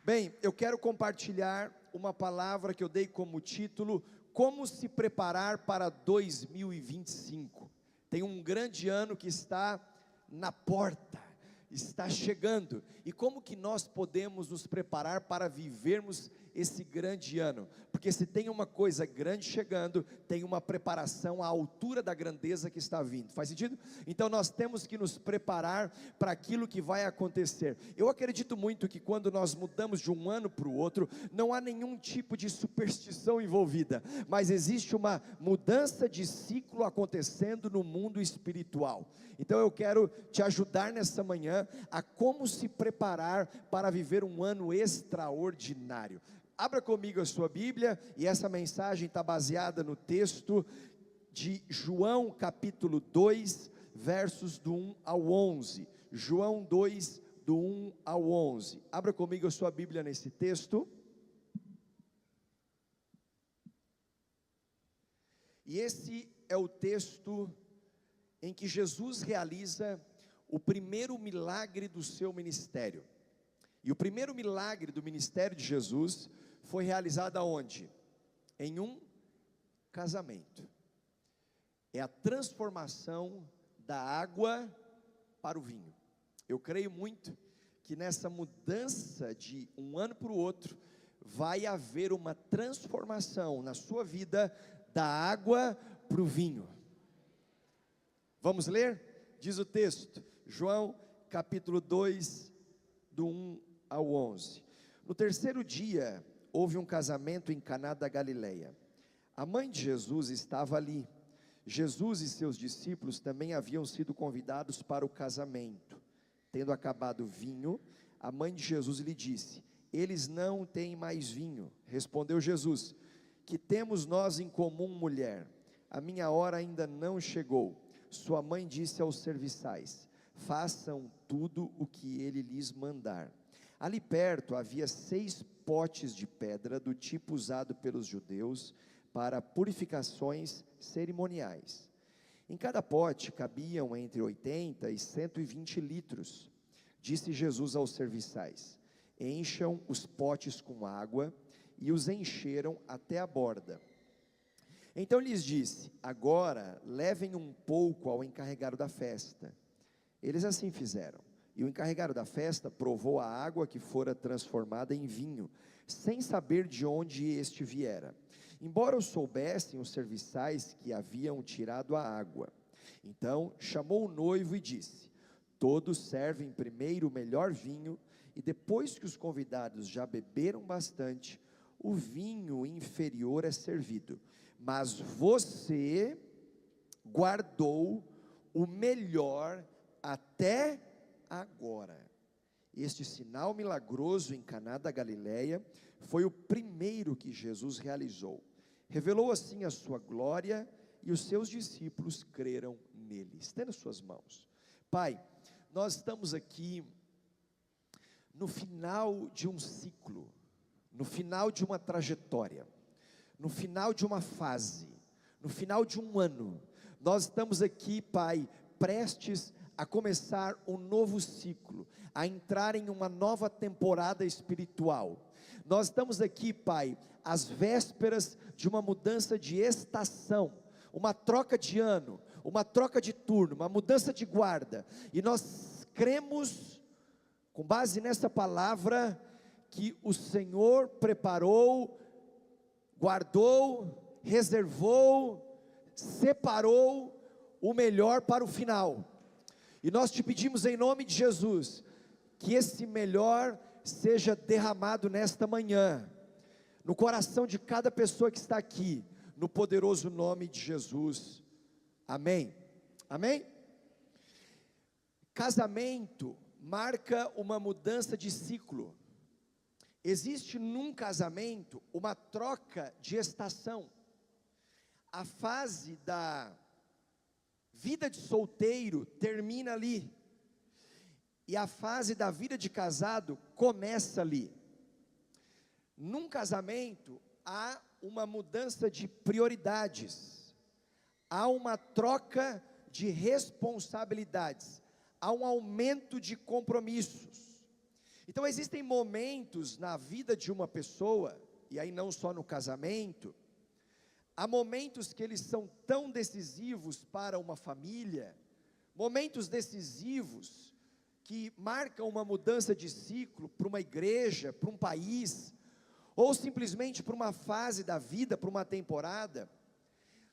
Bem, eu quero compartilhar uma palavra que eu dei como título: Como se preparar para 2025. Tem um grande ano que está na porta, está chegando, e como que nós podemos nos preparar para vivermos esse grande ano? Porque se tem uma coisa grande chegando, tem uma preparação à altura da grandeza que está vindo. Faz sentido? Então nós temos que nos preparar para aquilo que vai acontecer. Eu acredito muito que quando nós mudamos de um ano para o outro, não há nenhum tipo de superstição envolvida, mas existe uma mudança de ciclo acontecendo no mundo espiritual. Então eu quero te ajudar nessa manhã a como se preparar para viver um ano extraordinário. Abra comigo a sua Bíblia, e essa mensagem está baseada no texto de João capítulo 2, versos do 1 ao 11. João 2, do 1 ao 11. Abra comigo a sua Bíblia nesse texto. E esse é o texto em que Jesus realiza o primeiro milagre do seu ministério. E o primeiro milagre do ministério de Jesus foi realizado aonde? Em um casamento. É a transformação da água para o vinho. Eu creio muito que nessa mudança de um ano para o outro, vai haver uma transformação na sua vida, da água para o vinho. Vamos ler? Diz o texto, João capítulo 2, do 1 ao 11. No terceiro dia, houve um casamento em Caná da Galileia. A mãe de Jesus estava ali. Jesus e seus discípulos também haviam sido convidados para o casamento. Tendo acabado o vinho, a mãe de Jesus lhe disse: eles não têm mais vinho. Respondeu Jesus: que temos nós em comum, mulher? A minha hora ainda não chegou. Sua mãe disse aos serviçais: façam tudo o que ele lhes mandar. Ali perto havia 6 potes de pedra, do tipo usado pelos judeus para purificações cerimoniais. Em cada pote cabiam entre 80 e 120 litros. Disse Jesus aos serviçais: encham os potes com água, e os encheram até a borda. Então lhes disse: agora levem um pouco ao encarregado da festa. Eles assim fizeram, e o encarregado da festa provou a água que fora transformada em vinho, sem saber de onde este viera, embora o soubessem os serviçais que haviam tirado a água. Então chamou o noivo e disse: todos servem primeiro o melhor vinho, e depois que os convidados já beberam bastante, o vinho inferior é servido. Mas você guardou o melhor até agora. Este sinal milagroso em Caná da Galileia foi o primeiro que Jesus realizou. Revelou assim a sua glória, e os seus discípulos creram nele. Estenda suas mãos. Pai, nós estamos aqui no final de um ciclo, no final de uma trajetória, no final de uma fase, no final de um ano. Nós estamos aqui, Pai, prestes a começar um novo ciclo, a entrar em uma nova temporada espiritual. Nós estamos aqui, Pai, às vésperas de uma mudança de estação, uma troca de ano, uma troca de turno, uma mudança de guarda, e nós cremos, com base nessa palavra, que o Senhor preparou, guardou, reservou, separou o melhor para o final. E nós te pedimos em nome de Jesus, que esse melhor seja derramado nesta manhã, no coração de cada pessoa que está aqui, no poderoso nome de Jesus, amém, amém? Casamento marca uma mudança de ciclo. Existe num casamento uma troca de estação. A fase da vida de solteiro termina ali, e a fase da vida de casado começa ali. Num casamento há uma mudança de prioridades, há uma troca de responsabilidades, há um aumento de compromissos. Então existem momentos na vida de uma pessoa, e aí não só no casamento, há momentos que eles são tão decisivos para uma família, momentos decisivos que marcam uma mudança de ciclo para uma igreja, para um país, ou simplesmente para uma fase da vida, para uma temporada.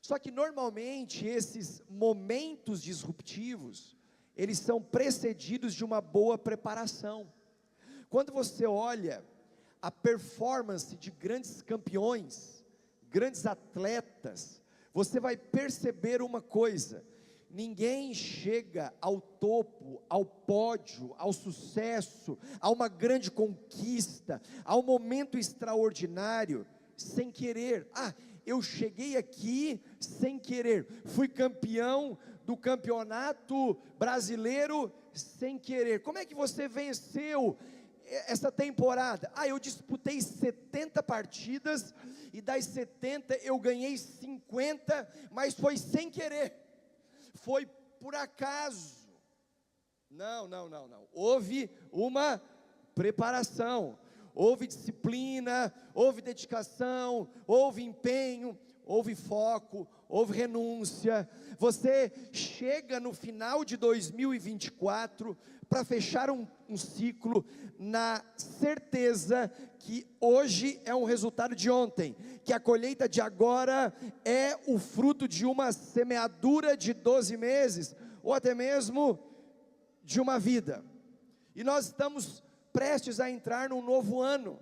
Só que normalmente esses momentos disruptivos, eles são precedidos de uma boa preparação. Quando você olha a performance de grandes campeões, grandes atletas, você vai perceber uma coisa: ninguém chega ao topo, ao pódio, ao sucesso, a uma grande conquista, a um momento extraordinário, sem querer. Eu cheguei aqui sem querer, fui campeão do campeonato brasileiro sem querer. Como é que você venceu essa temporada? Eu disputei 70 partidas, e das 70 eu ganhei 50, mas foi sem querer, foi por acaso. Não, houve uma preparação, houve disciplina, houve dedicação, houve empenho, houve foco, houve renúncia. Você chega no final de 2024 para fechar um ciclo na certeza que hoje é um resultado de ontem, que a colheita de agora é o fruto de uma semeadura de 12 meses, ou até mesmo de uma vida. E nós estamos prestes a entrar num novo ano,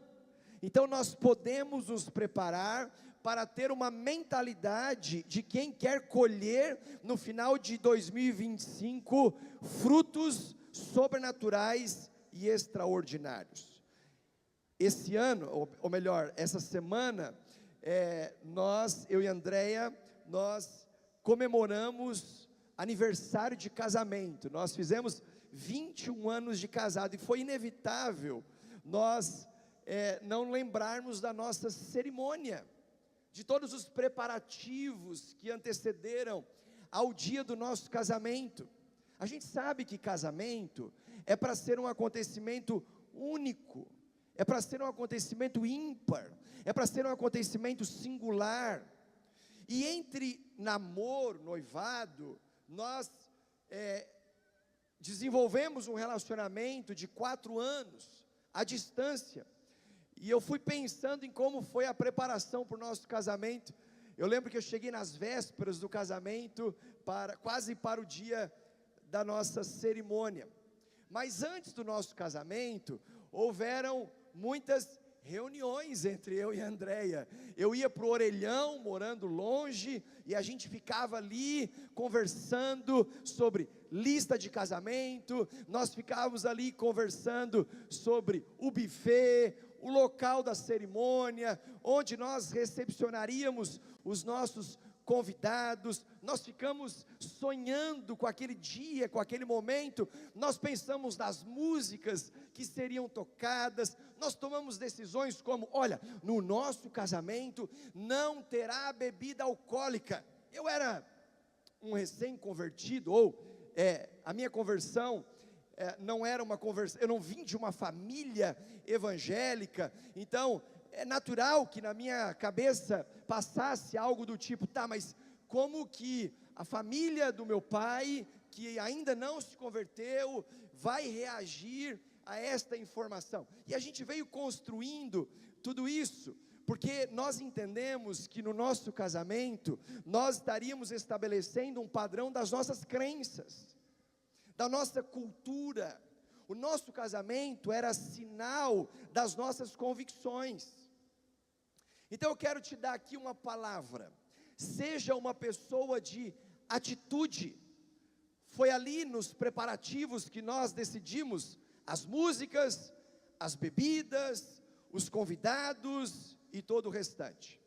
então nós podemos nos preparar para ter uma mentalidade de quem quer colher no final de 2025 frutos sobrenaturais e extraordinários. Esse ano, ou melhor, essa semana, eu e Andréia, nós comemoramos aniversário de casamento. Nós fizemos 21 anos de casado, e foi inevitável nós não lembrarmos da nossa cerimônia, de todos os preparativos que antecederam ao dia do nosso casamento. A gente sabe que casamento é para ser um acontecimento único, é para ser um acontecimento ímpar, é para ser um acontecimento singular. E entre namoro, noivado, nós desenvolvemos um relacionamento de 4 anos, à distância, e eu fui pensando em como foi a preparação para o nosso casamento. Eu lembro que eu cheguei nas vésperas do casamento, quase para o dia da nossa cerimônia, mas antes do nosso casamento, houveram muitas reuniões entre eu e a Andréia. Eu ia para o Orelhão, morando longe, e a gente ficava ali conversando sobre lista de casamento, nós ficávamos ali conversando sobre o buffet, o local da cerimônia, onde nós recepcionaríamos os nossos convidados. Nós ficamos sonhando com aquele dia, com aquele momento. Nós pensamos nas músicas que seriam tocadas. Nós tomamos decisões como: olha, no nosso casamento não terá bebida alcoólica. Eu era um recém-convertido, a minha conversão não era uma conversão, eu não vim de uma família evangélica, então é natural que na minha cabeça passasse algo do tipo: mas como que a família do meu pai, que ainda não se converteu, vai reagir a esta informação? E a gente veio construindo tudo isso, porque nós entendemos que no nosso casamento, nós estaríamos estabelecendo um padrão das nossas crenças, da nossa cultura. O nosso casamento era sinal das nossas convicções. Então eu quero te dar aqui uma palavra: seja uma pessoa de atitude. Foi ali nos preparativos que nós decidimos as músicas, as bebidas, os convidados e todo o restante.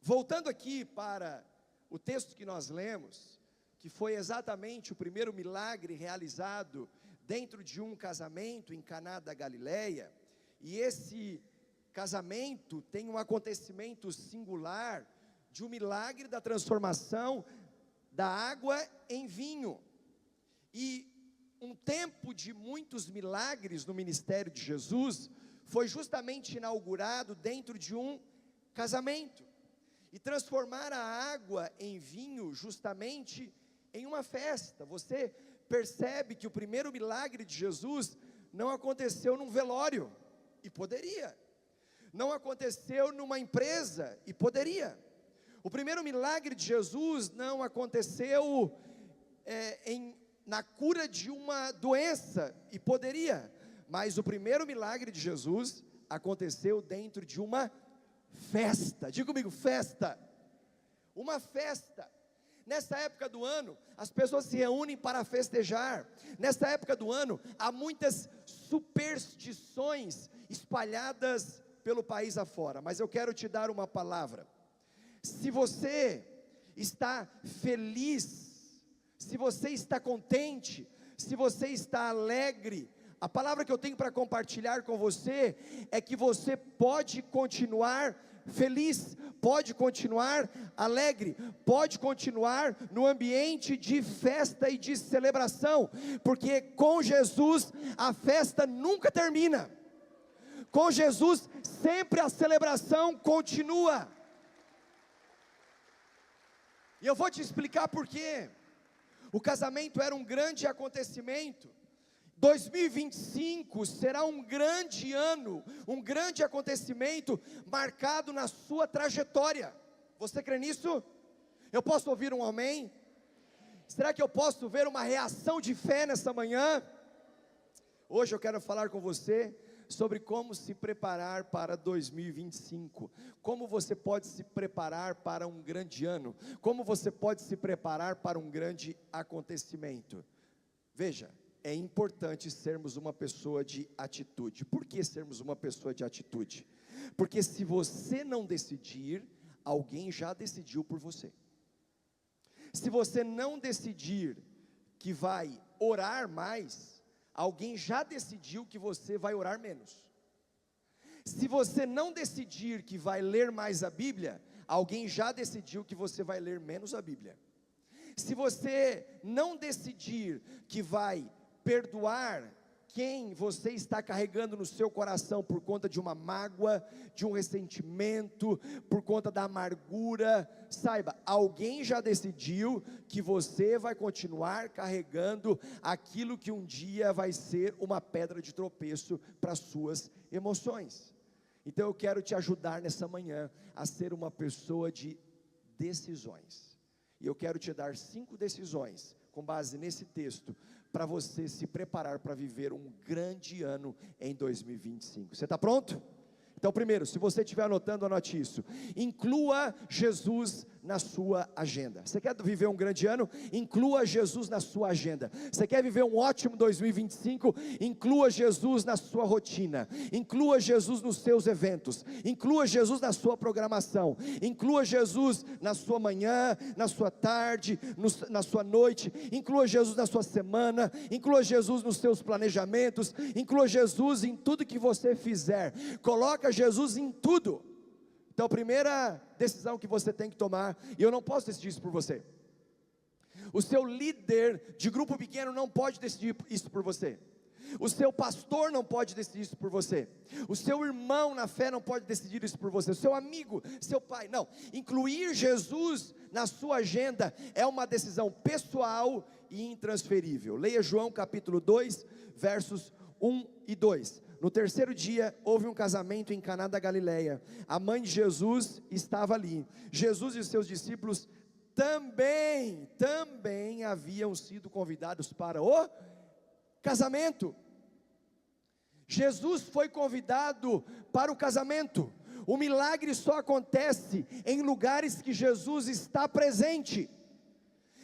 Voltando aqui para o texto que nós lemos, que foi exatamente o primeiro milagre realizado dentro de um casamento em Caná da Galileia, e esse casamento tem um acontecimento singular de um milagre da transformação da água em vinho. E um tempo de muitos milagres no ministério de Jesus foi justamente inaugurado dentro de um casamento. E transformar a água em vinho justamente em uma festa. Você percebe que o primeiro milagre de Jesus não aconteceu num velório, e poderia. Não aconteceu numa empresa, e poderia. O primeiro milagre de Jesus não aconteceu na cura de uma doença, e poderia. Mas o primeiro milagre de Jesus aconteceu dentro de uma festa. Diga comigo, festa. Uma festa. Nessa época do ano, as pessoas se reúnem para festejar. Nessa época do ano, há muitas superstições espalhadas pelo país afora. Mas eu quero te dar uma palavra. Se você está feliz, se você está contente, se você está alegre, a palavra que eu tenho para compartilhar com você é que você pode continuar feliz, pode continuar alegre, pode continuar no ambiente de festa e de celebração, porque com Jesus a festa nunca termina, com Jesus sempre a celebração continua. E eu vou te explicar por quê. O casamento era um grande acontecimento. 2025 será um grande ano, um grande acontecimento marcado na sua trajetória. Você crê nisso? Eu posso ouvir um amém? Será que eu posso ver uma reação de fé nessa manhã? Hoje eu quero falar com você sobre como se preparar para 2025, como você pode se preparar para um grande ano, como você pode se preparar para um grande acontecimento. Veja, é importante sermos uma pessoa de atitude. Por que sermos uma pessoa de atitude? Porque se você não decidir, alguém já decidiu por você. Se você não decidir que vai orar mais, alguém já decidiu que você vai orar menos. Se você não decidir que vai ler mais a Bíblia, alguém já decidiu que você vai ler menos a Bíblia. Se você não decidir que vai perdoar quem você está carregando no seu coração por conta de uma mágoa, de um ressentimento, por conta da amargura, saiba, alguém já decidiu que você vai continuar carregando aquilo que um dia vai ser uma pedra de tropeço para as suas emoções. Então eu quero te ajudar nessa manhã a ser uma pessoa de decisões, e eu quero te dar 5 decisões, com base nesse texto, para você se preparar para viver um grande ano em 2025. Você está pronto? Então, primeiro, se você estiver anotando, anote isso. Inclua Jesus na sua agenda. Você quer viver um grande ano? Inclua Jesus na sua agenda. Você quer viver um ótimo 2025? Inclua Jesus na sua rotina. Inclua Jesus nos seus eventos. Inclua Jesus na sua programação. Inclua Jesus na sua manhã, na sua tarde, na sua noite. Inclua Jesus na sua semana. Inclua Jesus nos seus planejamentos. Inclua Jesus em tudo que você fizer. Coloca Jesus em tudo. Então a primeira decisão que você tem que tomar, e eu não posso decidir isso por você, o seu líder de grupo pequeno não pode decidir isso por você, o seu pastor não pode decidir isso por você, o seu irmão na fé não pode decidir isso por você, o seu amigo, seu pai, não. Incluir Jesus na sua agenda é uma decisão pessoal e intransferível. Leia João capítulo 2, versos 1 e 2. No terceiro dia, houve um casamento em Caná da Galileia. A mãe de Jesus estava ali. Jesus e os seus discípulos também haviam sido convidados para o casamento. Jesus foi convidado para o casamento. O milagre só acontece em lugares que Jesus está presente,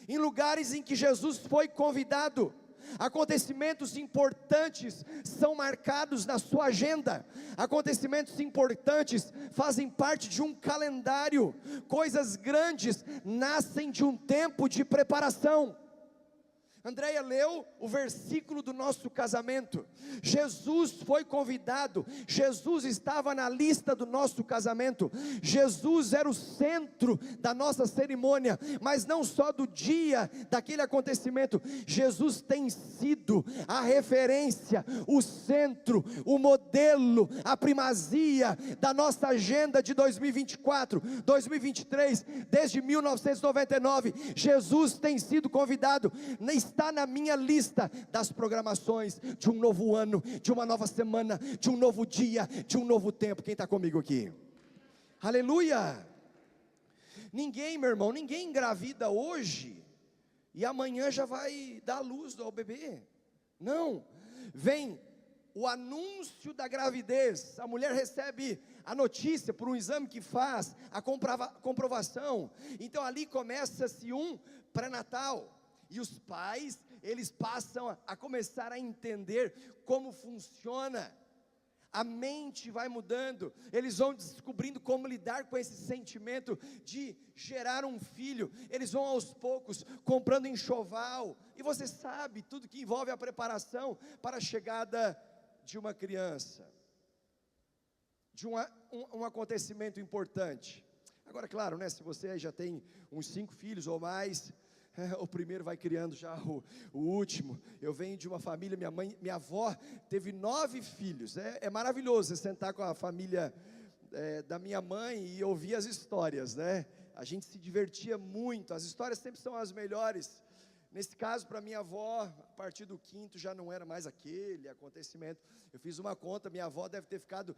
em lugares em que Jesus foi convidado. Acontecimentos importantes são marcados na sua agenda. Acontecimentos importantes fazem parte de um calendário. Coisas grandes nascem de um tempo de preparação. Andréia leu o versículo do nosso casamento. Jesus foi convidado, Jesus estava na lista do nosso casamento, Jesus era o centro da nossa cerimônia, mas não só do dia daquele acontecimento. Jesus tem sido a referência, o centro, o modelo, a primazia da nossa agenda de 2024, 2023, desde 1999. Jesus tem sido convidado, está na minha lista das programações de um novo ano, de uma nova semana, de um novo dia, de um novo tempo. Quem está comigo aqui? Aleluia! Ninguém, meu irmão, ninguém engravida hoje e amanhã já vai dar luz ao bebê. Não, vem o anúncio da gravidez, a mulher recebe a notícia por um exame que faz, a comprovação, então ali começa-se um pré-natal, e os pais, eles passam a começar a entender como funciona, a mente vai mudando, eles vão descobrindo como lidar com esse sentimento de gerar um filho, eles vão aos poucos comprando enxoval, e você sabe, tudo que envolve a preparação para a chegada de uma criança, de um acontecimento importante. Agora, claro, né, se você já tem uns 5 filhos ou mais, o primeiro vai criando já o último. Eu venho de uma família, minha avó teve 9 filhos, é maravilhoso você sentar com a família da minha mãe e ouvir as histórias, né? A gente se divertia muito, as histórias sempre são as melhores. Nesse caso, para minha avó, a partir do 5º já não era mais aquele acontecimento. Eu fiz uma conta, minha avó deve ter ficado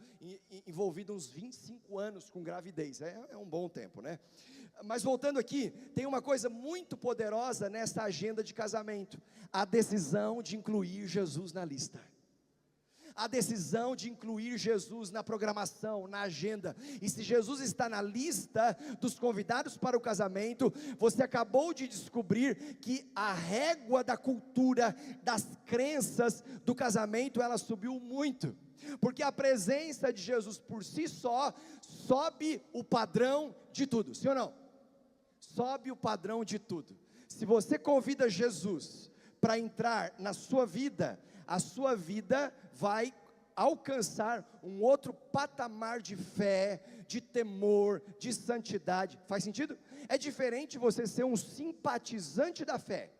envolvida uns 25 anos com gravidez, é um bom tempo, né? Mas voltando aqui, tem uma coisa muito poderosa nessa agenda de casamento: a decisão de incluir Jesus na lista. A decisão de incluir Jesus na programação, na agenda. E se Jesus está na lista dos convidados para o casamento, você acabou de descobrir que a régua da cultura, das crenças do casamento, ela subiu muito, porque a presença de Jesus por si só, sobe o padrão de tudo, sim ou não? Sobe o padrão de tudo. Se você convida Jesus para entrar na sua vida, a sua vida vai alcançar um outro patamar de fé, de temor, de santidade. Faz sentido? É diferente você ser um simpatizante da fé,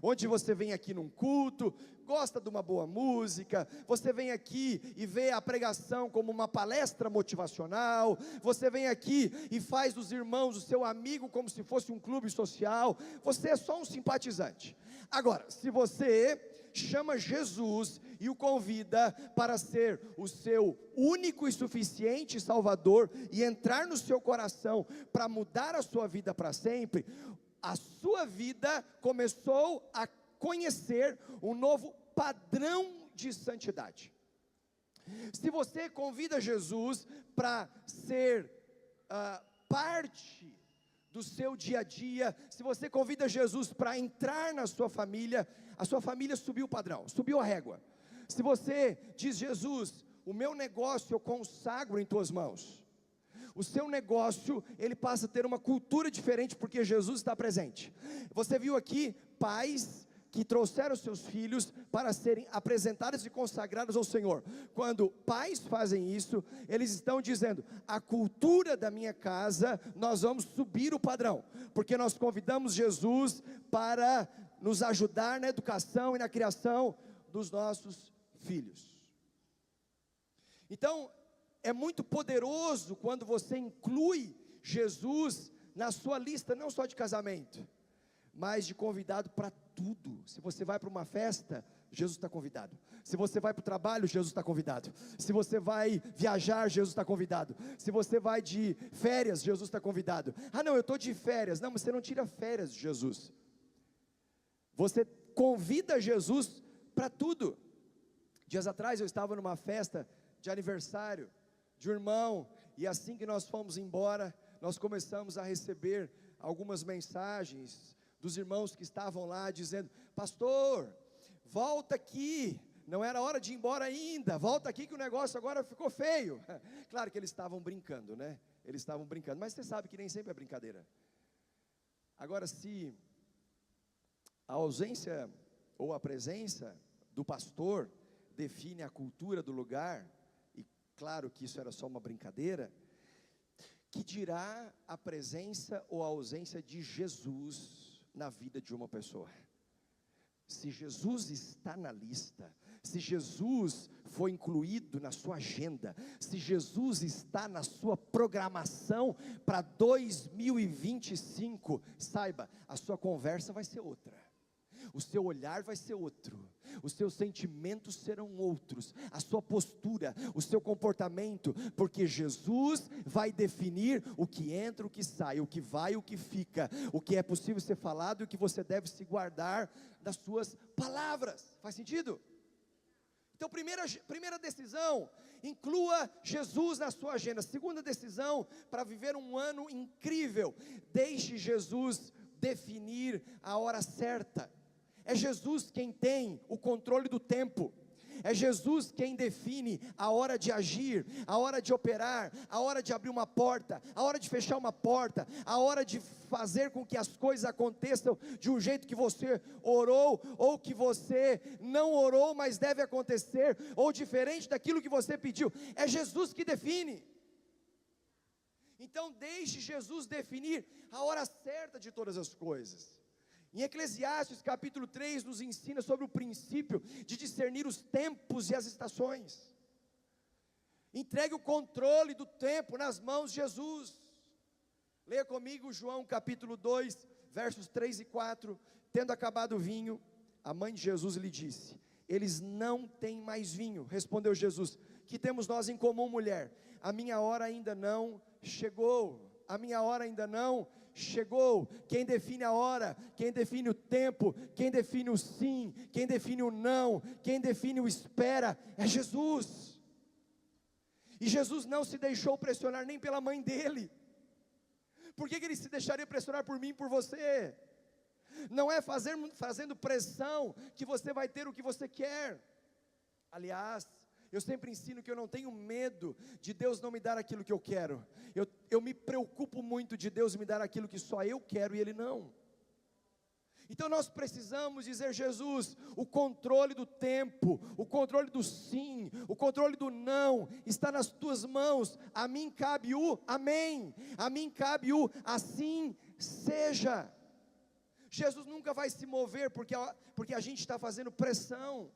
onde você vem aqui num culto, gosta de uma boa música, você vem aqui e vê a pregação como uma palestra motivacional, você vem aqui e faz dos irmãos o seu amigo como se fosse um clube social, você é só um simpatizante. Agora, se você chama Jesus e o convida para ser o seu único e suficiente Salvador, e entrar no seu coração para mudar a sua vida para sempre, a sua vida começou a conhecer um novo padrão de santidade. Se você convida Jesus para ser parte do seu dia a dia, se você convida Jesus para entrar na sua família, a sua família subiu o padrão, subiu a régua. Se você diz: Jesus, o meu negócio eu consagro em tuas mãos, o seu negócio, ele passa a ter uma cultura diferente, porque Jesus está presente. Você viu aqui pais que trouxeram seus filhos para serem apresentados e consagrados ao Senhor. Quando pais fazem isso, eles estão dizendo: a cultura da minha casa, nós vamos subir o padrão, porque nós convidamos Jesus para nos ajudar na educação e na criação dos nossos filhos. Então, é muito poderoso quando você inclui Jesus na sua lista, não só de casamento, mas de convidado para tudo. Se você vai para uma festa, Jesus está convidado. Se você vai para o trabalho, Jesus está convidado. Se você vai viajar, Jesus está convidado. Se você vai de férias, Jesus está convidado. Ah não, eu estou de férias. Não, mas você não tira férias de Jesus. Você convida Jesus para tudo. Dias atrás eu estava numa festa de aniversário de um irmão, e assim que nós fomos embora, nós começamos a receber algumas mensagens dos irmãos que estavam lá, dizendo: pastor, volta aqui, não era hora de ir embora ainda, volta aqui que o negócio agora ficou feio. Claro que eles estavam brincando, né? Eles estavam brincando, mas você sabe que nem sempre é brincadeira. Agora, se a ausência ou a presença do pastor define a cultura do lugar, e claro que isso era só uma brincadeira, que dirá a presença ou a ausência de Jesus na vida de uma pessoa. Se Jesus está na lista, se Jesus foi incluído na sua agenda, se Jesus está na sua programação para 2025, saiba, a sua conversa vai ser outra, o seu olhar vai ser outro, os seus sentimentos serão outros, a sua postura, o seu comportamento, porque Jesus vai definir o que entra, o que sai, o que vai, o que fica, o que é possível ser falado e o que você deve se guardar das suas palavras. Faz sentido? Então, primeira decisão, inclua Jesus na sua agenda. Segunda decisão, para viver um ano incrível, deixe Jesus definir a hora certa. É Jesus quem tem o controle do tempo, é Jesus quem define a hora de agir, a hora de operar, a hora de abrir uma porta, a hora de fechar uma porta, a hora de fazer com que as coisas aconteçam de um jeito que você orou, ou que você não orou, mas deve acontecer, ou diferente daquilo que você pediu. É Jesus que define. Então deixe Jesus definir a hora certa de todas as coisas. Em Eclesiastes capítulo 3 nos ensina sobre o princípio de discernir os tempos e as estações. Entregue o controle do tempo nas mãos de Jesus. Leia comigo João capítulo 2, versos 3 e 4. Tendo acabado o vinho, a mãe de Jesus lhe disse: eles não têm mais vinho. Respondeu Jesus: que temos nós em comum, mulher? A minha hora ainda não chegou. A minha hora ainda não chegou. Quem define a hora, quem define o tempo, quem define o sim, quem define o não, quem define o espera, é Jesus. E Jesus não se deixou pressionar nem pela mãe dele. Por que ele se deixaria pressionar por mim e por você? Não é fazendo pressão que você vai ter o que você quer. Aliás, eu sempre ensino que eu não tenho medo de Deus não me dar aquilo que eu quero. Eu me preocupo muito de Deus me dar aquilo que só eu quero e Ele não. Então nós precisamos dizer: Jesus, o controle do tempo, o controle do sim, o controle do não, está nas tuas mãos. A mim cabe o amém, a mim cabe o assim seja. Jesus nunca vai se mover porque a gente está fazendo pressão.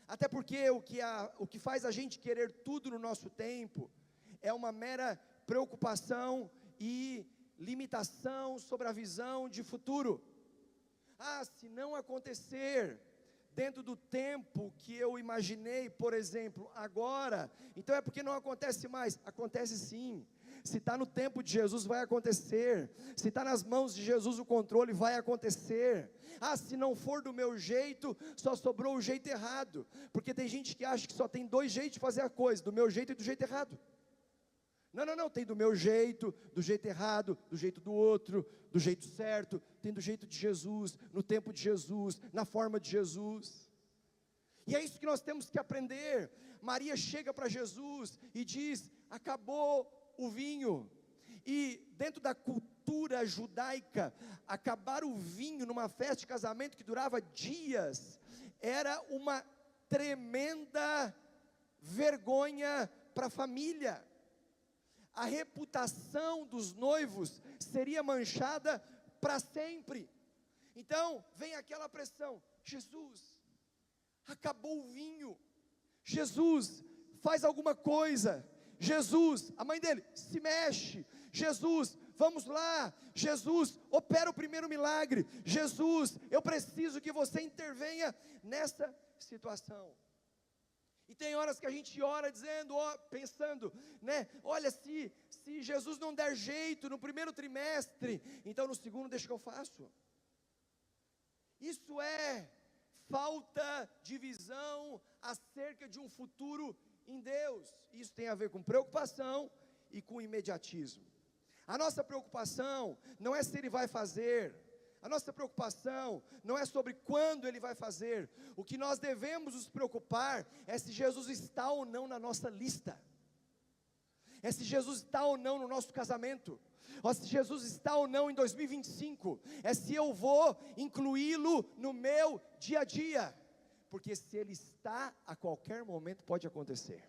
Até porque o que faz a gente querer tudo no nosso tempo é uma mera preocupação e limitação sobre a visão de futuro. Se não acontecer dentro do tempo que eu imaginei, por exemplo, agora, então é porque não acontece mais. Acontece sim. Se está no tempo de Jesus, vai acontecer. Se está nas mãos de Jesus, o controle vai acontecer. Se não for do meu jeito, só sobrou o jeito errado. Porque tem gente que acha que só tem dois jeitos de fazer a coisa: do meu jeito e do jeito errado. Não, tem do meu jeito, do jeito errado, do jeito do outro, do jeito certo. Tem do jeito de Jesus, no tempo de Jesus, na forma de Jesus. E é isso que nós temos que aprender. Maria chega para Jesus e diz: acabou o vinho. E dentro da cultura judaica, acabar o vinho numa festa de casamento que durava dias, era uma tremenda vergonha para a família. A reputação dos noivos seria manchada para sempre. Então vem aquela pressão: Jesus, acabou o vinho. Jesus, faz alguma coisa. Jesus, a mãe dele, se mexe. Jesus, vamos lá. Jesus, opera o primeiro milagre. Jesus, eu preciso que você intervenha nessa situação. E tem horas que a gente ora dizendo, pensando, olha, se Jesus não der jeito no primeiro trimestre, então no segundo deixa que eu faço. Isso é falta de visão acerca de um futuro em Deus. Isso tem a ver com preocupação e com imediatismo. A nossa preocupação não é se Ele vai fazer. A nossa preocupação não é sobre quando Ele vai fazer. O que nós devemos nos preocupar é se Jesus está ou não na nossa lista. é se Jesus está ou não no nosso casamento, ou se Jesus está ou não em 2025, é se eu vou incluí-lo no meu dia a dia, porque se Ele está, a qualquer momento pode acontecer.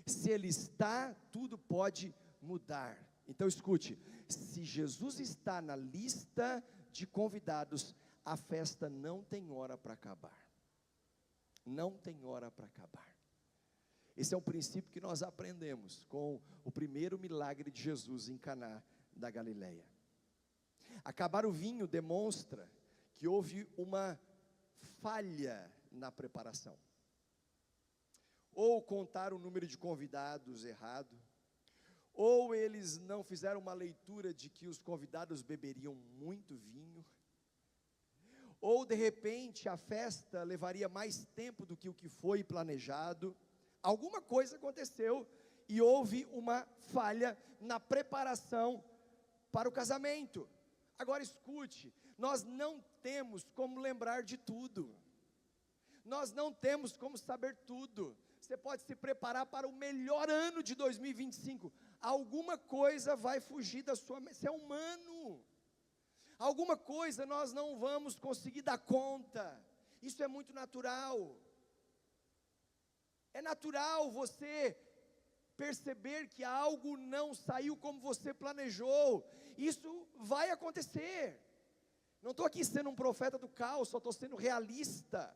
Se Ele está, tudo pode mudar. Então escute, se Jesus está na lista de convidados, a festa não tem hora para acabar. Não tem hora para acabar. Esse é um princípio que nós aprendemos com o primeiro milagre de Jesus em Caná da Galileia. Acabar o vinho demonstra que houve uma falha na preparação. Ou contaram o número de convidados errado, ou eles não fizeram uma leitura de que os convidados beberiam muito vinho, ou de repente a festa levaria mais tempo do que o que foi planejado. Alguma coisa aconteceu e houve uma falha na preparação para o casamento. Agora escute, nós não temos como lembrar de tudo, nós não temos como saber tudo. Você pode se preparar para o melhor ano de 2025, alguma coisa vai fugir da sua mente, você é humano, alguma coisa nós não vamos conseguir dar conta, isso é muito natural. É natural você perceber que algo não saiu como você planejou, isso vai acontecer. Não estou aqui sendo um profeta do caos, só estou sendo realista.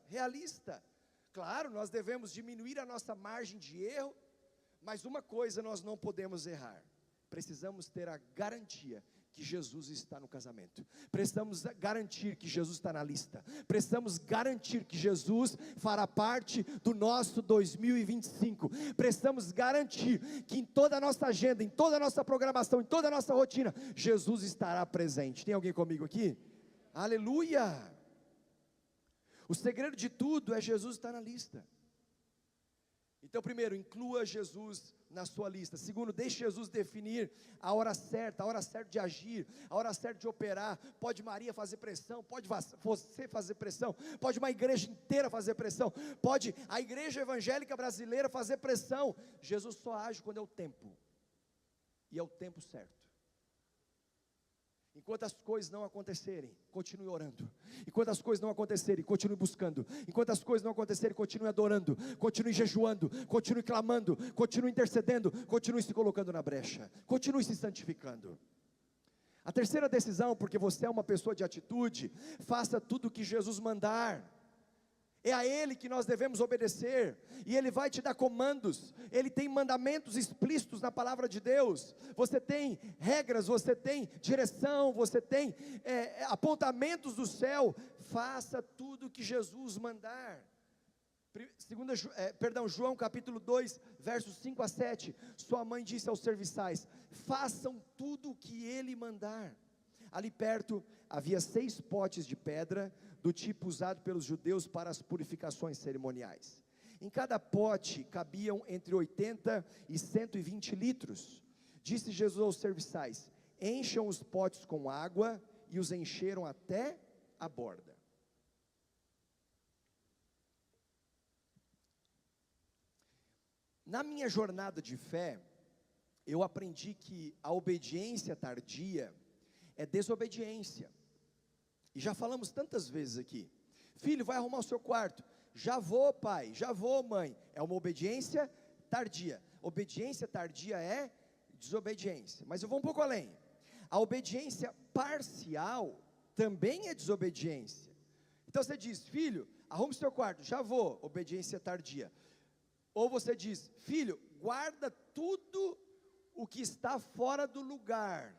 Claro, nós devemos diminuir a nossa margem de erro, mas uma coisa nós não podemos errar, precisamos ter a garantia que Jesus está no casamento, precisamos garantir que Jesus está na lista, precisamos garantir que Jesus fará parte do nosso 2025, precisamos garantir que em toda a nossa agenda, em toda a nossa programação, em toda a nossa rotina, Jesus estará presente. Tem alguém comigo aqui? Aleluia! O segredo de tudo é Jesus estar na lista. Então primeiro, inclua Jesus na sua lista. Segundo, deixe Jesus definir a hora certa de agir, a hora certa de operar. Pode Maria fazer pressão, pode você fazer pressão, pode uma igreja inteira fazer pressão, pode a igreja evangélica brasileira fazer pressão. Jesus só age quando é o tempo, e é o tempo certo. Enquanto as coisas não acontecerem, continue orando. Enquanto as coisas não acontecerem, continue buscando. Enquanto as coisas não acontecerem, continue adorando, continue jejuando, continue clamando, continue intercedendo, continue se colocando na brecha, continue se santificando. A terceira decisão, porque você é uma pessoa de atitude, faça tudo o que Jesus mandar. É a Ele que nós devemos obedecer, e Ele vai te dar comandos, Ele tem mandamentos explícitos na palavra de Deus, você tem regras, você tem direção, você tem apontamentos do céu. Faça tudo o que Jesus mandar. João capítulo 2, versos 5 a 7, sua mãe disse aos serviçais: façam tudo o que Ele mandar. Ali perto havia 6 potes de pedra, do tipo usado pelos judeus para as purificações cerimoniais. Em cada pote cabiam entre 80 e 120 litros. Disse Jesus aos serviçais: encham os potes com água, e os encheram até a borda. Na minha jornada de fé, eu aprendi que a obediência tardia é desobediência. E já falamos tantas vezes aqui: filho, vai arrumar o seu quarto. Já vou, pai, já vou, mãe. É uma obediência tardia. Obediência tardia é desobediência. Mas eu vou um pouco além. A obediência parcial também é desobediência. Então você diz: filho, arrume o seu quarto. Já vou, obediência tardia. Ou você diz: filho, guarda tudo o que está fora do lugar.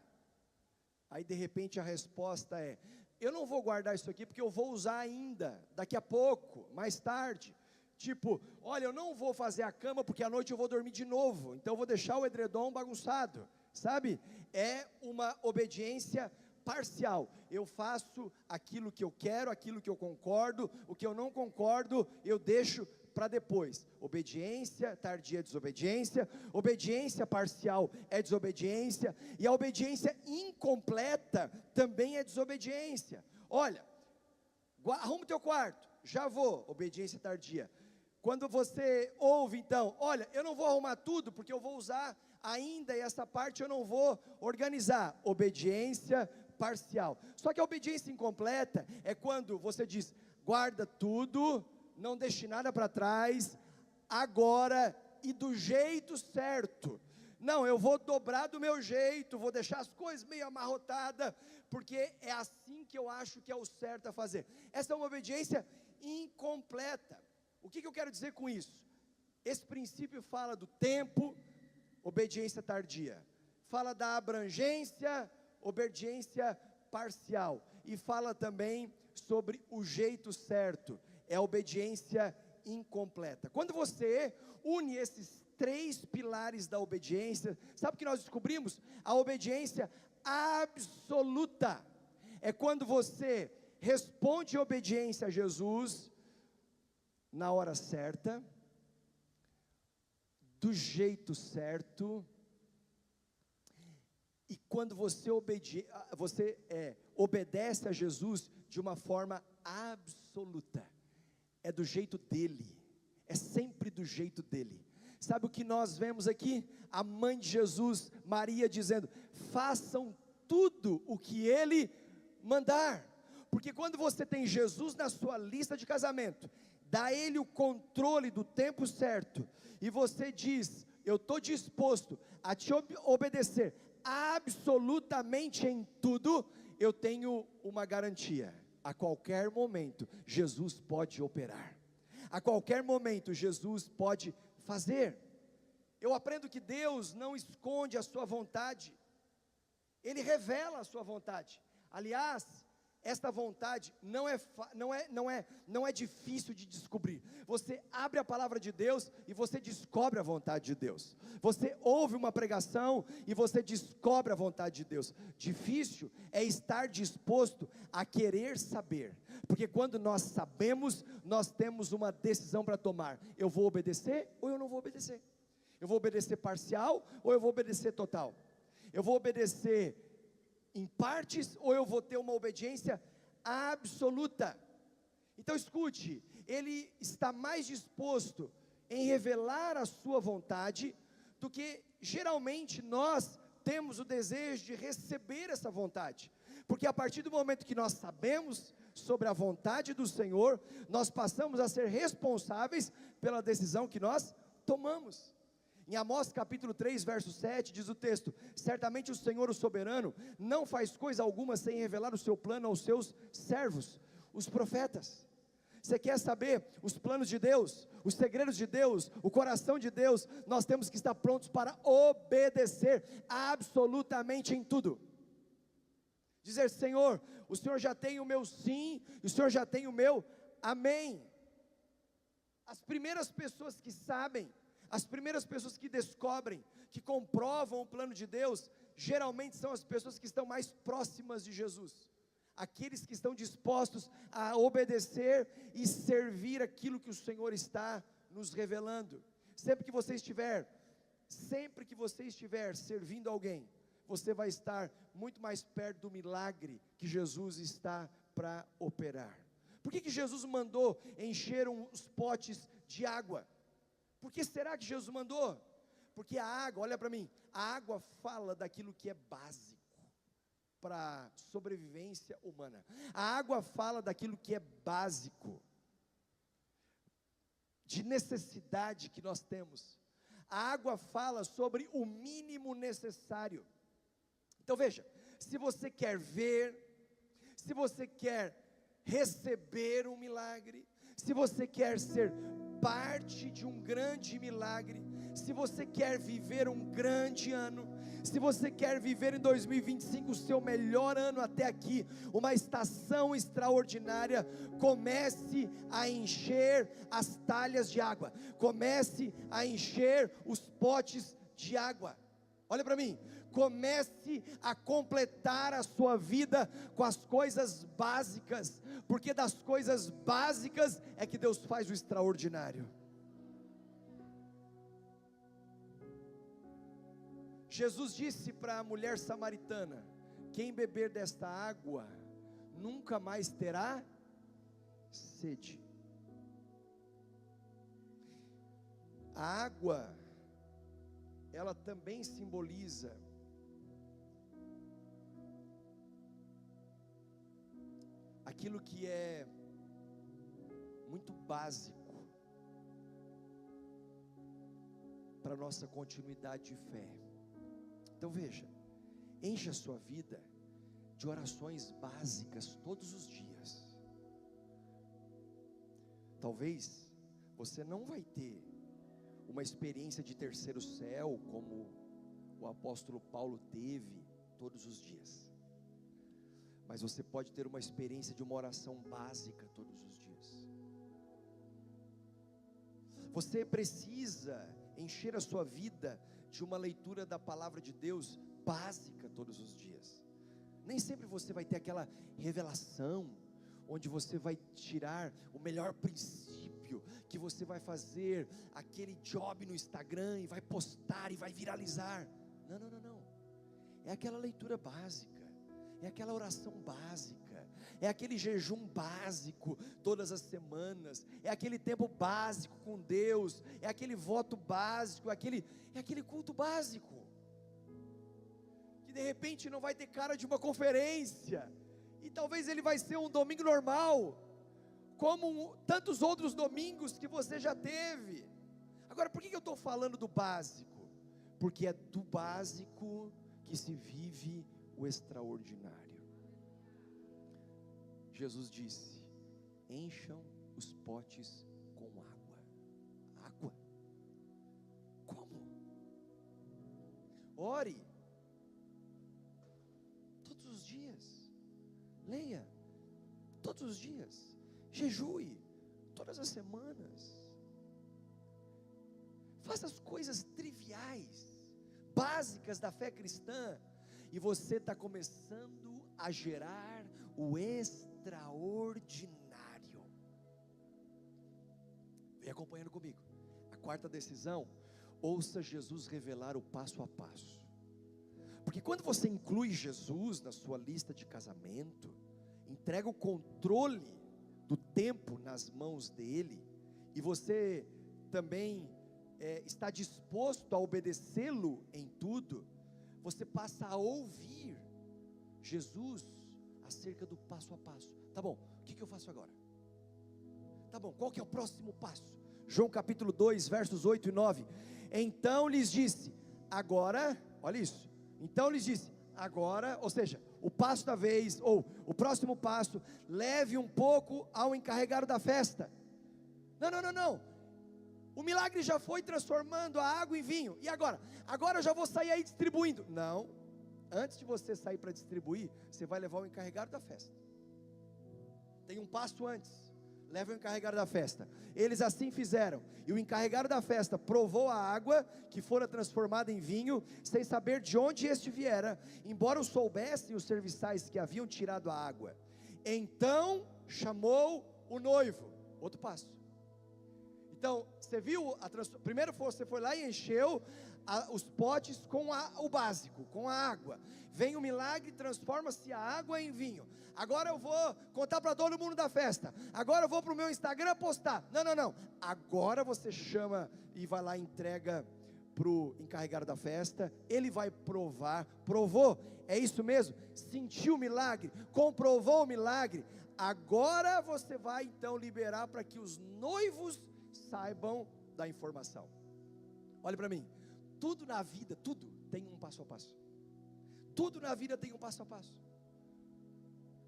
Aí de repente a resposta é: eu não vou guardar isso aqui porque eu vou usar ainda, daqui a pouco, mais tarde. Tipo, olha, eu não vou fazer a cama porque à noite eu vou dormir de novo, então eu vou deixar o edredom bagunçado, sabe? É uma obediência parcial. Eu faço aquilo que eu quero, aquilo que eu concordo, o que eu não concordo eu deixo para depois. Obediência tardia é desobediência, obediência parcial é desobediência, e a obediência incompleta também é desobediência. Olha, arruma o teu quarto. Já vou, obediência tardia. Quando você ouve então, olha, eu não vou arrumar tudo, porque eu vou usar ainda essa parte, eu não vou organizar. Obediência parcial. Só que a obediência incompleta é quando você diz, guarda tudo, não deixe nada para trás, agora e do jeito certo. Não, eu vou dobrar do meu jeito, vou deixar as coisas meio amarrotadas, porque é assim que eu acho que é o certo a fazer. Essa é uma obediência incompleta. O que eu quero dizer com isso? Esse princípio fala do tempo, obediência tardia. Fala da abrangência, obediência parcial. E fala também sobre o jeito certo, é a obediência incompleta. Quando você une esses 3 pilares da obediência, sabe o que nós descobrimos? A obediência absoluta é quando você responde obediência a Jesus na hora certa, do jeito certo, e quando você obedece a Jesus de uma forma absoluta, é do jeito dele, é sempre do jeito dele. Sabe o que nós vemos aqui? A mãe de Jesus, Maria, dizendo, façam tudo o que ele mandar, porque quando você tem Jesus na sua lista de casamento, dá ele o controle do tempo certo, e você diz, eu estou disposto a te obedecer, absolutamente em tudo, eu tenho uma garantia, a qualquer momento, Jesus pode operar, a qualquer momento, Jesus pode fazer. Eu aprendo que Deus não esconde a sua vontade, Ele revela a sua vontade. Aliás, esta vontade não é difícil de descobrir. Você abre a palavra de Deus e você descobre a vontade de Deus. Você ouve uma pregação e você descobre a vontade de Deus. Difícil é estar disposto a querer saber, porque quando nós sabemos, nós temos uma decisão para tomar. Eu vou obedecer ou eu não vou obedecer? Eu vou obedecer parcial ou eu vou obedecer total? Eu vou obedecer em partes, ou eu vou ter uma obediência absoluta? Então escute, ele está mais disposto em revelar a sua vontade, do que geralmente nós temos o desejo de receber essa vontade, porque a partir do momento que nós sabemos sobre a vontade do Senhor, nós passamos a ser responsáveis pela decisão que nós tomamos. Em Amós capítulo 3, verso 7, diz o texto, certamente o Senhor, o soberano, não faz coisa alguma sem revelar o seu plano aos seus servos, os profetas. Você quer saber os planos de Deus, os segredos de Deus, o coração de Deus? Nós temos que estar prontos para obedecer absolutamente em tudo. Dizer, Senhor, o Senhor já tem o meu sim, o Senhor já tem o meu amém. As primeiras pessoas que sabem, as primeiras pessoas que descobrem, que comprovam o plano de Deus, geralmente são as pessoas que estão mais próximas de Jesus, aqueles que estão dispostos a obedecer e servir aquilo que o Senhor está nos revelando. Sempre que você estiver servindo alguém, você vai estar muito mais perto do milagre que Jesus está para operar. Por que Jesus mandou encher os potes de água? Por que será que Jesus mandou? Porque a água, olha para mim, a água fala daquilo que é básico para sobrevivência humana. A água fala daquilo que é básico, de necessidade que nós temos. A água fala sobre o mínimo necessário. Então veja, se você quer ver, se você quer receber um milagre, se você quer ser parte de um grande milagre, se você quer viver um grande ano, se você quer viver em 2025 o seu melhor ano até aqui, uma estação extraordinária, comece a encher as talhas de água, comece a encher os potes de água. Olha para mim, comece a completar a sua vida com as coisas básicas, porque das coisas básicas é que Deus faz o extraordinário. Jesus disse para a mulher samaritana, quem beber desta água, nunca mais terá sede. A água, ela também simboliza aquilo que é muito básico para a nossa continuidade de fé. Então veja, enche a sua vida de orações básicas todos os dias. Talvez você não vai ter uma experiência de terceiro céu como o apóstolo Paulo teve todos os dias, mas você pode ter uma experiência de uma oração básica todos os dias. Você precisa encher a sua vida de uma leitura da palavra de Deus básica todos os dias. Nem sempre você vai ter aquela revelação, onde você vai tirar o melhor princípio, que você vai fazer aquele job no Instagram e vai postar e vai viralizar. Não, não, não, não. É aquela leitura básica, é aquela oração básica, é aquele jejum básico todas as semanas, é aquele tempo básico com Deus, é aquele voto básico, é aquele culto básico, que de repente não vai ter cara de uma conferência, e talvez ele vai ser um domingo normal, como tantos outros domingos que você já teve. Agora, por que eu estou falando do básico? Porque é do básico que se vive o extraordinário. Jesus disse: encham os potes com água. Água? Como? Ore todos os dias. Leia todos os dias, jejue todas as semanas, faça as coisas triviais, básicas da fé cristã, e você está começando a gerar o extraordinário. Vem acompanhando comigo. A quarta decisão: ouça Jesus revelar o passo a passo. Porque quando você inclui Jesus na sua lista de casamento, entrega o controle do tempo nas mãos dele, e você também está disposto a obedecê-lo em tudo, você passa a ouvir Jesus acerca do passo a passo. Tá bom, o que eu faço agora? Tá bom, qual que é o próximo passo? João capítulo 2, versos 8 e 9. Então lhes disse, agora, olha isso. Então lhes disse, agora, ou seja, o passo da vez, ou o próximo passo, leve um pouco ao encarregado da festa. Não, não, não, não. O milagre já foi transformando a água em vinho. E agora? Agora eu já vou sair aí distribuindo. Não. Antes de você sair para distribuir, você vai levar o encarregado da festa. Tem um passo antes. Leva o encarregado da festa. Eles assim fizeram. E o encarregado da festa provou a água que fora transformada em vinho, sem saber de onde este viera, embora o soubessem os serviçais que haviam tirado a água. Então chamou o noivo. Outro passo. Então, você viu, primeiro você foi lá e encheu os potes com o básico, com a água. Vem o milagre, transforma-se a água em vinho. Agora eu vou contar para todo mundo da festa. Agora eu vou para o meu Instagram postar. Não, não, não. Agora você chama e vai lá e entrega para o encarregado da festa. Ele vai provar. Provou? É isso mesmo? Sentiu o milagre? Comprovou o milagre? Agora você vai então liberar para que os noivos saibam da informação. Olha para mim. Tudo na vida, tudo tem um passo a passo. Tudo na vida tem um passo a passo.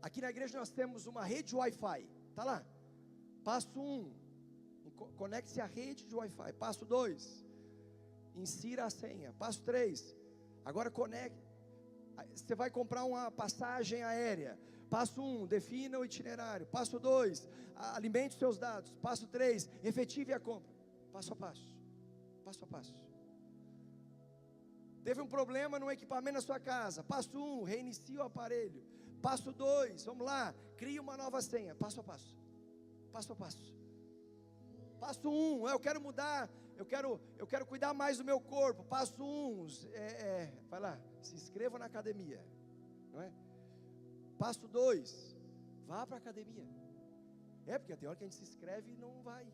Aqui na igreja nós temos uma rede Wi-Fi. Está lá. Passo 1. Conecte-se à rede de Wi-Fi. Passo 2. Insira a senha. Passo 3. Agora conecte. Você vai comprar uma passagem aérea. Passo 1. Defina o itinerário. Passo 2. Alimente os seus dados. Passo 3. Efetive a compra. Passo a passo. Passo a passo. Teve um problema no equipamento na sua casa. Passo 1. Reinicie o aparelho. Passo 2, vamos lá, cria uma nova senha, passo a passo, passo a passo. Passo 1, eu quero mudar, eu quero cuidar mais do meu corpo. Passo 1, vai lá, se inscreva na academia, não é? Passo 2, vá para a academia. Porque tem hora que a gente se inscreve e não vai.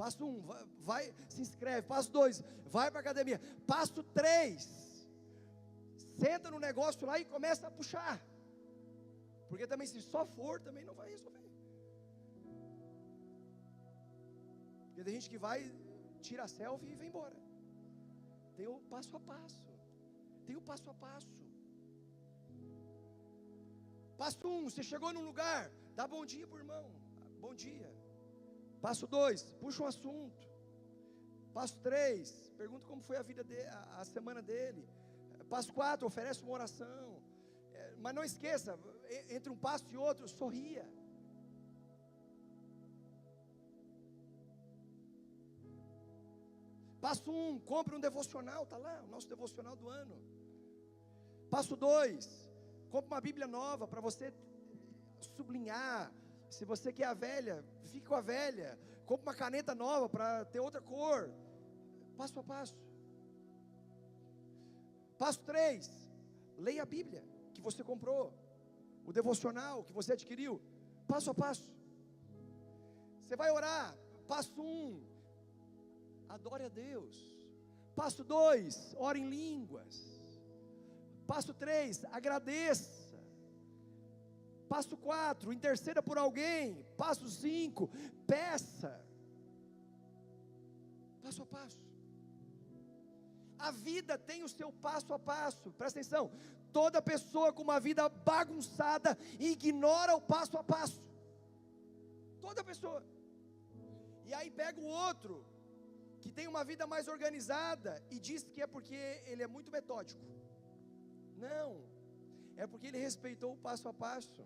Passo 1, vai, se inscreve. Passo 2, vai para a academia. Passo 3, senta no negócio lá e começa a puxar. Porque também se só for, também não vai resolver. Porque tem gente que vai, tira a selfie e vai embora. Tem o passo a passo. Tem o passo a passo. Passo 1, você chegou num lugar, dá bom dia para o irmão. Bom dia. Passo 2, puxa um assunto. Passo 3, pergunta como foi a vida dele, a semana dele. Passo 4, oferece uma oração. Mas não esqueça, entre um passo e outro, sorria. Passo 1, compre um devocional, está lá, o nosso devocional do ano. Passo 2, compre uma Bíblia nova para você sublinhar. Se você quer a velha, fique com a velha. Compre uma caneta nova para ter outra cor. Passo a passo. Passo 3, leia a Bíblia que você comprou, o devocional que você adquiriu. Passo a passo. Você vai orar. Passo 1, adore a Deus. Passo 2, ore em línguas. Passo 3, agradeça. Passo 4, interceda por alguém. Passo 5, peça. Passo a passo. A vida tem o seu passo a passo. Presta atenção. Toda pessoa com uma vida bagunçada ignora o passo a passo. Toda pessoa. E aí pega o outro que tem uma vida mais organizada e diz que é porque ele é muito metódico. Não, é porque ele respeitou o passo a passo.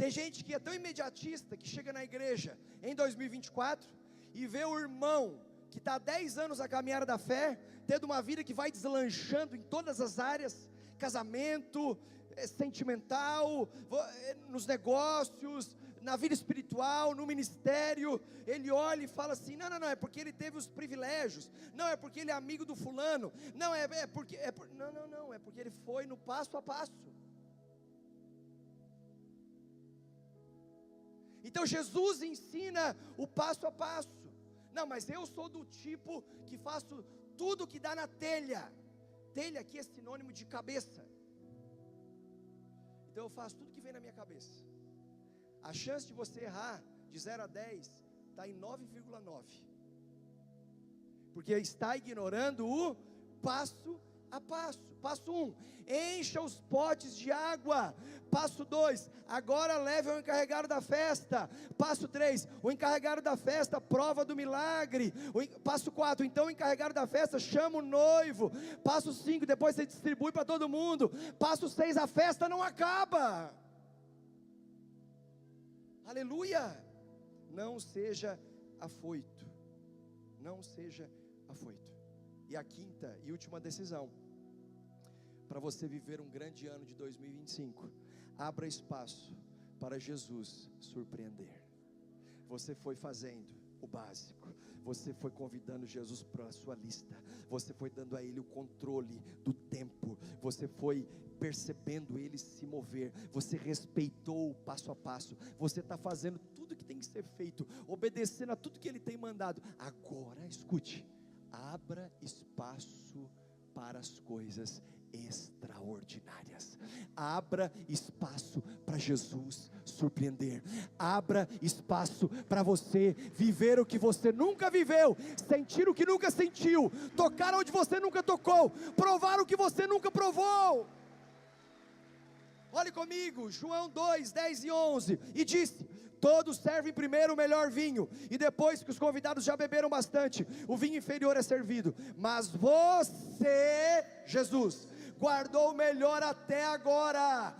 Tem gente que é tão imediatista que chega na igreja em 2024 e vê o irmão que está há 10 anos a caminhar da fé, tendo uma vida que vai deslanchando em todas as áreas, casamento, sentimental, nos negócios, na vida espiritual, no ministério. Ele olha e fala assim: não, é porque ele teve os privilégios, não, é porque ele é amigo do fulano, não, é porque ele foi no passo a passo. Então Jesus ensina o passo a passo. Não, mas eu sou do tipo que faço tudo que dá na telha. Telha aqui é sinônimo de cabeça. Então eu faço tudo que vem na minha cabeça. A chance de você errar de 0 a 10 está em 9,9. Porque está ignorando o passo a passo. Passo 1, encha os potes de água. Passo 2, agora leve ao encarregado da festa. Passo 3, o encarregado da festa prova do milagre. Passo 4, então o encarregado da festa chama o noivo. Passo 5, depois você distribui para todo mundo. Passo 6, a festa não acaba. Aleluia. Não seja afoito. Não seja afoito. E a quinta e última decisão, para você viver um grande ano de 2025, abra espaço para Jesus surpreender. Você foi fazendo o básico, você foi convidando Jesus para a sua lista, você foi dando a Ele o controle do tempo, você foi percebendo Ele se mover, você respeitou o passo a passo, você está fazendo tudo que tem que ser feito, obedecendo a tudo que Ele tem mandado. Agora escute, abra espaço para as coisas extraordinárias. Abra espaço para Jesus surpreender. Abra espaço para você viver o que você nunca viveu, sentir o que nunca sentiu, tocar onde você nunca tocou, provar o que você nunca provou. Olhe comigo, João 2, 10 e 11, e disse: todos servem primeiro o melhor vinho, e depois que os convidados já beberam bastante, o vinho inferior é servido. Mas você, Jesus, guardou o melhor até agora.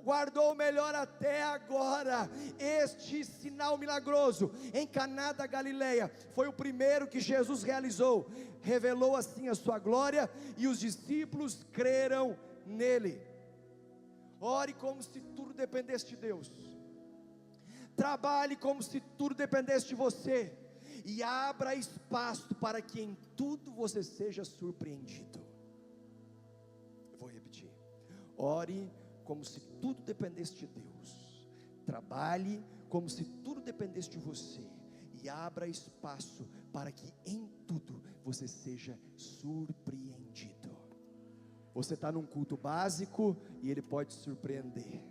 Guardou o melhor até agora. Este sinal milagroso em Caná da Galileia foi o primeiro que Jesus realizou. Revelou assim a sua glória, e os discípulos creram nele. Ore como se tudo dependesse de Deus. Trabalhe como se tudo dependesse de você. E abra espaço para que em tudo você seja surpreendido. Eu vou repetir. Ore como se tudo dependesse de Deus. Trabalhe como se tudo dependesse de você. e abra espaço para que em tudo você seja surpreendido. Você está num culto básico e Ele pode te surpreender.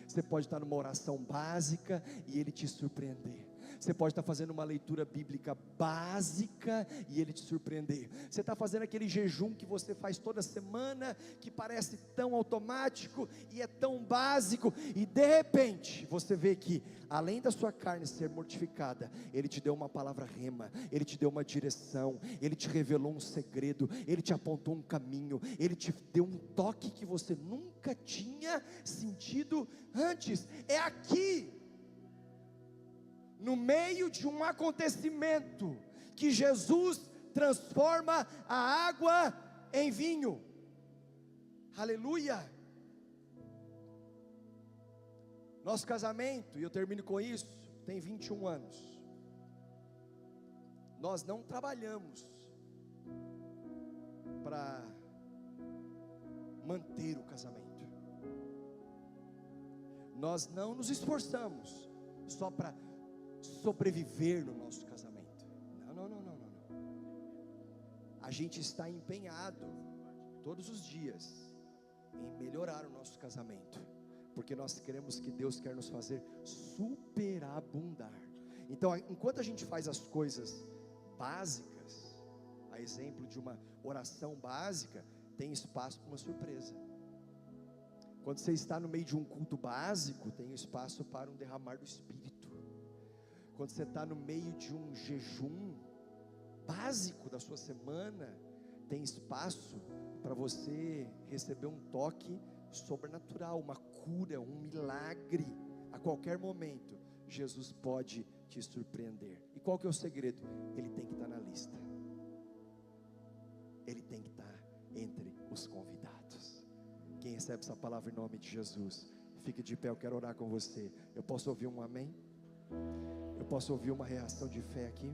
Você pode estar numa oração básica e Ele te surpreender. Você pode estar fazendo uma leitura bíblica básica e Ele te surpreender. Você está fazendo aquele jejum que você faz toda semana, que parece tão automático e é tão básico, e de repente você vê que além da sua carne ser mortificada, Ele te deu uma palavra rema, Ele te deu uma direção, Ele te revelou um segredo, Ele te apontou um caminho, Ele te deu um toque que você nunca tinha sentido antes. É aqui, no meio de um acontecimento, que Jesus transforma a água em vinho. Aleluia. Nosso casamento, e eu termino com isso, tem 21 anos. Nós não trabalhamos para manter o casamento. Nós não nos esforçamos só para sobreviver no nosso casamento. Não. A gente está empenhado todos os dias em melhorar o nosso casamento, porque nós queremos que Deus quer nos fazer superabundar. Então, enquanto a gente faz as coisas básicas, a exemplo de uma oração básica, tem espaço para uma surpresa. Quando você está no meio de um culto básico, tem espaço para um derramar do Espírito. Quando você está no meio de um jejum básico da sua semana, tem espaço para você receber um toque sobrenatural, uma cura, um milagre. A qualquer momento, Jesus pode te surpreender. E qual que é o segredo? Ele tem que estar na lista. Ele tem que estar entre os convidados. Quem recebe essa palavra em nome de Jesus, fique de pé, eu quero orar com você. Eu posso ouvir um amém? Eu posso ouvir uma reação de fé aqui?